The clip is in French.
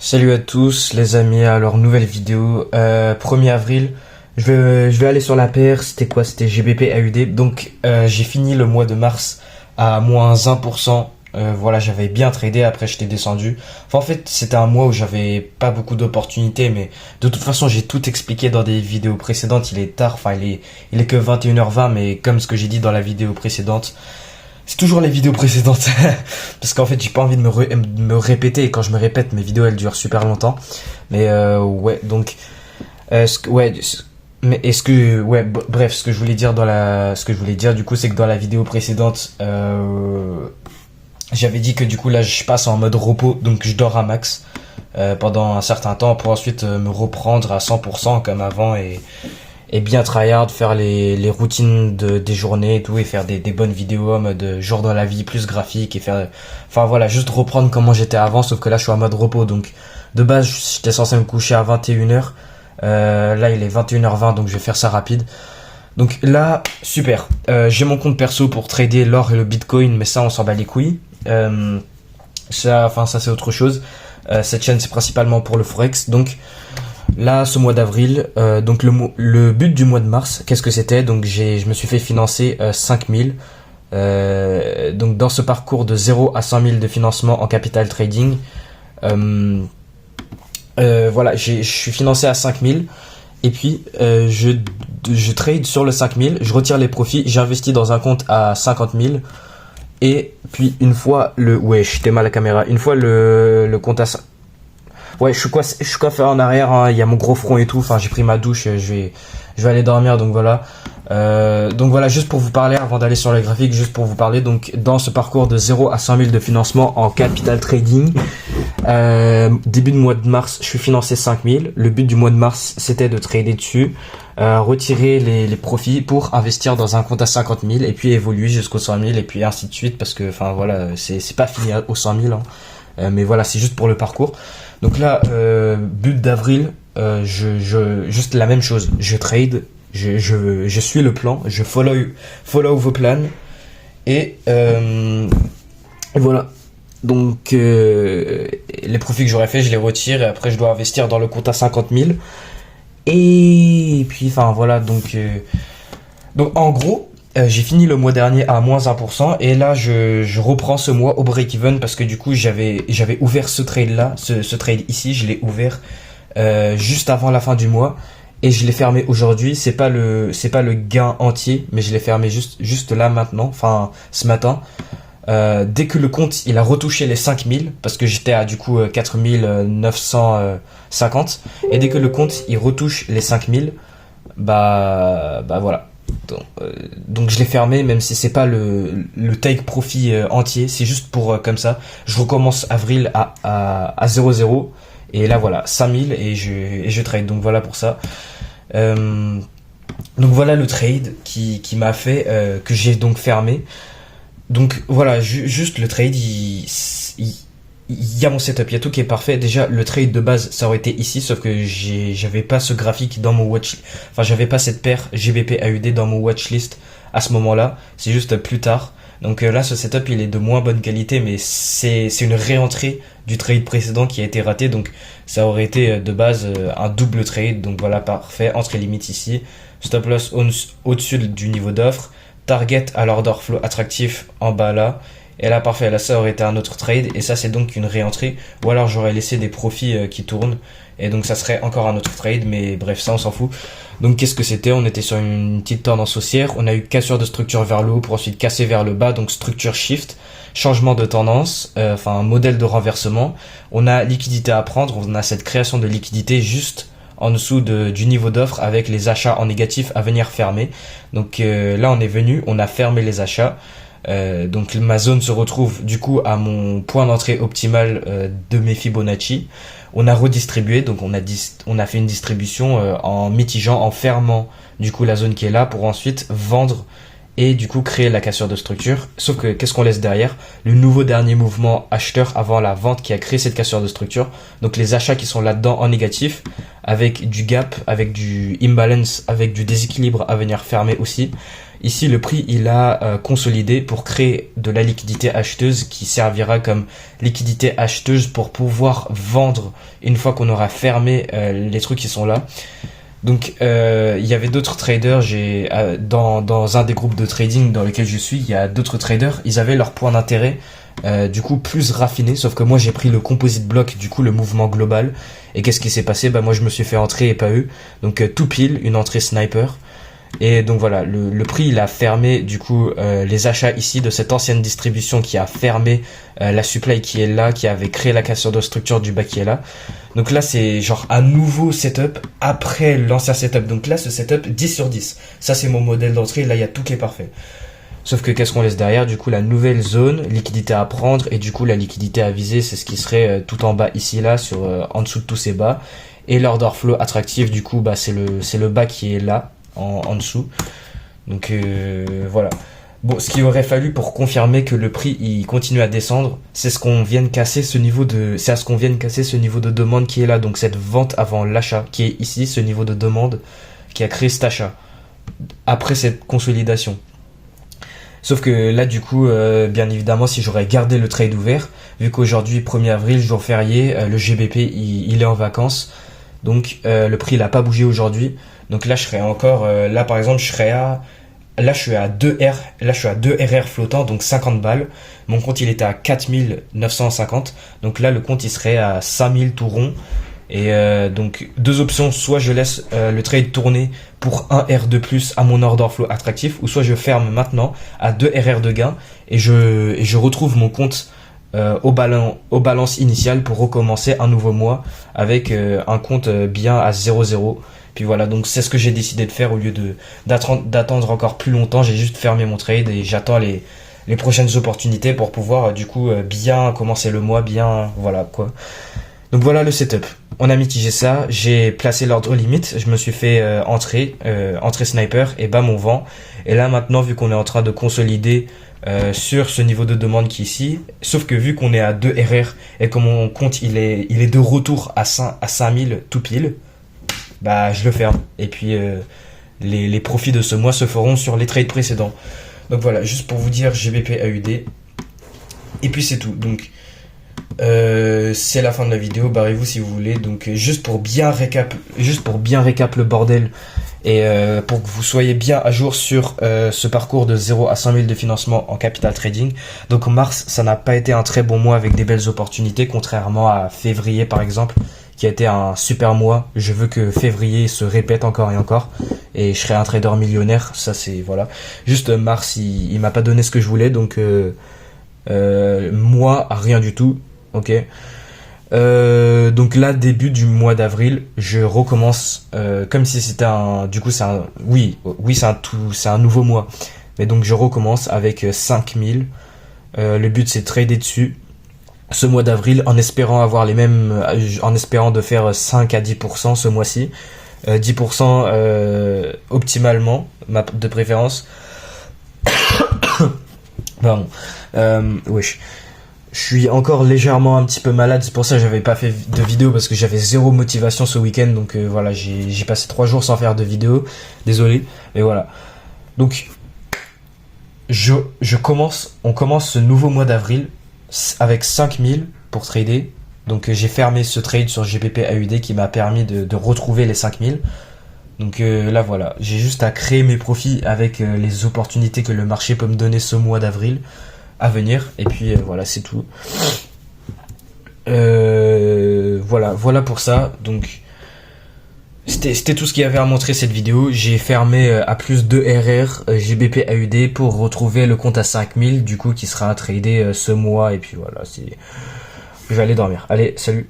Salut à tous les amis, alors nouvelle vidéo, 1er avril, je vais aller sur la paire, c'était quoi? C'était GBP AUD, donc j'ai fini le mois de mars à moins 1%, voilà j'avais bien tradé, après j'étais descendu, enfin en fait c'était un mois où j'avais pas beaucoup d'opportunités, mais de toute façon j'ai tout expliqué dans des vidéos précédentes, il est tard, enfin il est que 21h20, mais comme ce que j'ai dit dans la vidéo précédente, c'est toujours les vidéos précédentes. Parce qu'en fait, j'ai pas envie de me répéter. Et quand je me répète, mes vidéos, elles durent super longtemps. Mais ouais, donc... ouais, mais est-ce que... Ouais, bref, ce que je voulais dire ce que je voulais dire, du coup, c'est que dans la vidéo précédente, j'avais dit que du coup, là, je passe en mode repos. Donc, je dors à max pendant un certain temps pour ensuite me reprendre à 100% comme avant et bien tryhard, faire les routines des journées et tout, et faire des bonnes vidéos en mode jour dans la vie, plus graphique, et faire, enfin voilà, juste reprendre comment j'étais avant, sauf que là je suis en mode repos, donc de base j'étais censé me coucher à 21h, là il est 21h20, donc je vais faire ça rapide. Donc là, super, j'ai mon compte perso pour trader l'or et le bitcoin, mais ça on s'en bat les couilles, ça c'est autre chose. Cette chaîne c'est principalement pour le forex, donc là, ce mois d'avril, donc le but du mois de mars, qu'est-ce que c'était? Donc je me suis fait financer 5000. Donc dans ce parcours de 0 à 100 000 de financement en capital trading, voilà, je suis financé à 5000. Et puis je trade sur le 5000, je retire les profits, j'investis dans un compte à 50 000. Et puis une fois ouais, j'étais mal à la caméra. Une fois le compte à... Ouais, je suis coiffé en arrière, hein, il y a mon gros front et tout, enfin j'ai pris ma douche, je vais aller dormir, donc voilà. Donc voilà, juste pour vous parler, avant d'aller sur les graphiques, juste pour vous parler, donc dans ce parcours de 0 à 100 000 de financement en capital trading, début de mois de mars, je suis financé 5 000, le but du mois de mars, c'était de trader dessus, retirer les profits pour investir dans un compte à 50 000, et puis évoluer jusqu'aux 100 000, et puis ainsi de suite, parce que, enfin voilà, c'est pas fini aux 100 000, hein. Mais voilà, c'est juste pour le parcours. Donc là, but d'avril, juste la même chose. Je trade, je suis le plan, je follow vos plans. Et voilà. Donc les profits que j'aurais fait, je les retire et après je dois investir dans le compte à 50 000. Et puis, enfin voilà, donc en gros, j'ai fini le mois dernier à moins 1% et là je reprends ce mois au break-even parce que du coup j'avais ouvert ce trade là, ce trade ici, je l'ai ouvert juste avant la fin du mois et je l'ai fermé aujourd'hui. C'est pas le gain entier, mais je l'ai fermé juste là maintenant, enfin ce matin. Dès que le compte il a retouché les 5000 parce que j'étais à du coup 4950 et dès que le compte il retouche les 5000, bah voilà. Donc je l'ai fermé même si c'est pas le take profit entier, c'est juste pour comme ça. Je recommence avril à 0,0 et là voilà 5000 et je trade, donc voilà pour ça. Donc voilà le trade qui m'a fait que j'ai donc fermé. Donc voilà, juste le trade, il y a mon setup, il y a tout qui est parfait. Déjà, le trade de base, ça aurait été ici, sauf que j'avais pas ce graphique dans mon enfin, j'avais pas cette paire GBP AUD dans mon watchlist à ce moment-là. C'est juste plus tard. Donc là, ce setup, il est de moins bonne qualité, mais c'est une réentrée du trade précédent qui a été raté. Donc ça aurait été de base un double trade. Donc voilà, parfait. Entrée limite ici. Stop loss au-dessus du niveau d'offre. Target à l'order flow attractif en bas là. Et là, parfait, là, ça aurait été un autre trade. Et ça, c'est donc une réentrée. Ou alors, j'aurais laissé des profits qui tournent. Et donc, ça serait encore un autre trade. Mais bref, ça, on s'en fout. Donc, qu'est-ce que c'était? On était sur une petite tendance haussière. On a eu cassure de structure vers le haut pour ensuite casser vers le bas. Donc, structure shift. Changement de tendance. Enfin, modèle de renversement. On a liquidité à prendre. On a cette création de liquidité juste en dessous du niveau d'offre avec les achats en négatif à venir fermer. Donc là, on est venu. On a fermé les achats. Donc ma zone se retrouve du coup à mon point d'entrée optimal de mes Fibonacci. On a redistribué, donc on a fait une distribution en mitigeant, en fermant du coup la zone qui est là pour ensuite vendre et du coup créer la cassure de structure. Sauf que qu'est-ce qu'on laisse derrière? Le nouveau dernier mouvement acheteur avant la vente qui a créé cette cassure de structure. Donc les achats qui sont là-dedans en négatif, avec du gap, avec du imbalance, avec du déséquilibre à venir fermer aussi. Ici, le prix, il a consolidé pour créer de la liquidité acheteuse qui servira comme liquidité acheteuse pour pouvoir vendre une fois qu'on aura fermé les trucs qui sont là. Donc, il y avait d'autres traders. Dans un des groupes de trading dans lequel je suis, il y a d'autres traders. Ils avaient leur point d'intérêt du coup plus raffiné. Sauf que moi, j'ai pris le composite block, du coup le mouvement global. Et qu'est-ce qui s'est passé? Bah moi, je me suis fait entrer et pas eux. Donc tout pile, une entrée sniper. Et donc voilà, le prix il a fermé du coup les achats ici de cette ancienne distribution qui a fermé la supply qui est là, qui avait créé la cassure de structure du bas qui est là. Donc là c'est genre un nouveau setup après l'ancien setup. Donc là ce setup 10 sur 10. Ça c'est mon modèle d'entrée, là il y a tout qui est parfait. Sauf que qu'est-ce qu'on laisse derrière? Du coup la nouvelle zone, liquidité à prendre et du coup la liquidité à viser, c'est ce qui serait tout en bas ici là, sur en dessous de tous ces bas. Et l'order flow attractif du coup bah c'est le bas qui est là. En dessous. Donc voilà. Bon, ce qu'il aurait fallu pour confirmer que le prix il continue à descendre, c'est à ce qu'on vienne casser ce niveau de demande qui est là. Donc cette vente avant l'achat qui est ici, ce niveau de demande qui a créé cet achat après cette consolidation. Sauf que là du coup, bien évidemment, si j'aurais gardé le trade ouvert, vu qu'aujourd'hui 1er avril, jour férié, le GBP il est en vacances, donc le prix il a pas bougé aujourd'hui. Donc là je serais encore là par exemple je suis à 2 RR flottants, donc 50 balles. Mon compte il était à 4950. Donc là le compte il serait à 5000 tout rond. Et donc deux options, soit je laisse le trade tourner pour 1 R de plus à mon order flow attractif, ou soit je ferme maintenant à 2 RR de gain et je retrouve mon compte au balance initial pour recommencer un nouveau mois avec un compte bien à 0,0. Puis voilà, donc c'est ce que j'ai décidé de faire au lieu d'attendre encore plus longtemps. J'ai juste fermé mon trade et j'attends les prochaines opportunités pour pouvoir du coup bien commencer le mois, bien voilà quoi. Donc voilà le setup. On a mitigé ça, j'ai placé l'ordre limite, je me suis fait entrée sniper et bas mon vent. Et là maintenant vu qu'on est en train de consolider sur ce niveau de demande qui est ici, sauf que vu qu'on est à 2 RR et que mon compte il est de retour à 5000 tout pile, bah je le ferme et puis les profits de ce mois se feront sur les trades précédents. Donc voilà, juste pour vous dire GBP AUD et puis c'est tout. Donc c'est la fin de la vidéo, barrez-vous si vous voulez. Donc juste pour bien récap le bordel et pour que vous soyez bien à jour sur ce parcours de 0 à 5000 de financement en capital trading. Donc mars ça n'a pas été un très bon mois avec des belles opportunités, contrairement à février par exemple qui a été un super mois. Je veux que février se répète encore et encore et je serai un trader millionnaire. Ça c'est voilà. Juste mars il m'a pas donné ce que je voulais, donc moi rien du tout. Ok. Donc là début du mois d'avril je recommence comme si c'était c'est un nouveau mois, mais donc je recommence avec 5000. Le but c'est de trader dessus ce mois d'avril en espérant avoir en espérant de faire 5 à 10% ce mois-ci, 10% optimalement de préférence. Pardon. Wesh. Je suis encore légèrement un petit peu malade, c'est pour ça que j'avais pas fait de vidéo parce que j'avais zéro motivation ce week-end. Donc voilà, j'ai passé 3 jours sans faire de vidéo. Désolé, mais voilà. Donc on commence ce nouveau mois d'avril avec 5000 pour trader. Donc j'ai fermé ce trade sur GBP AUD qui m'a permis de retrouver les 5000. Donc là voilà, j'ai juste à créer mes profits avec les opportunités que le marché peut me donner ce mois d'avril à venir. Et puis voilà, c'est tout. Voilà pour ça. Donc c'était tout ce qu'il y avait à montrer cette vidéo. J'ai fermé à plus de RR GBP AUD pour retrouver le compte à 5000 du coup qui sera tradé ce mois. Et puis voilà, je vais aller dormir. Allez, salut.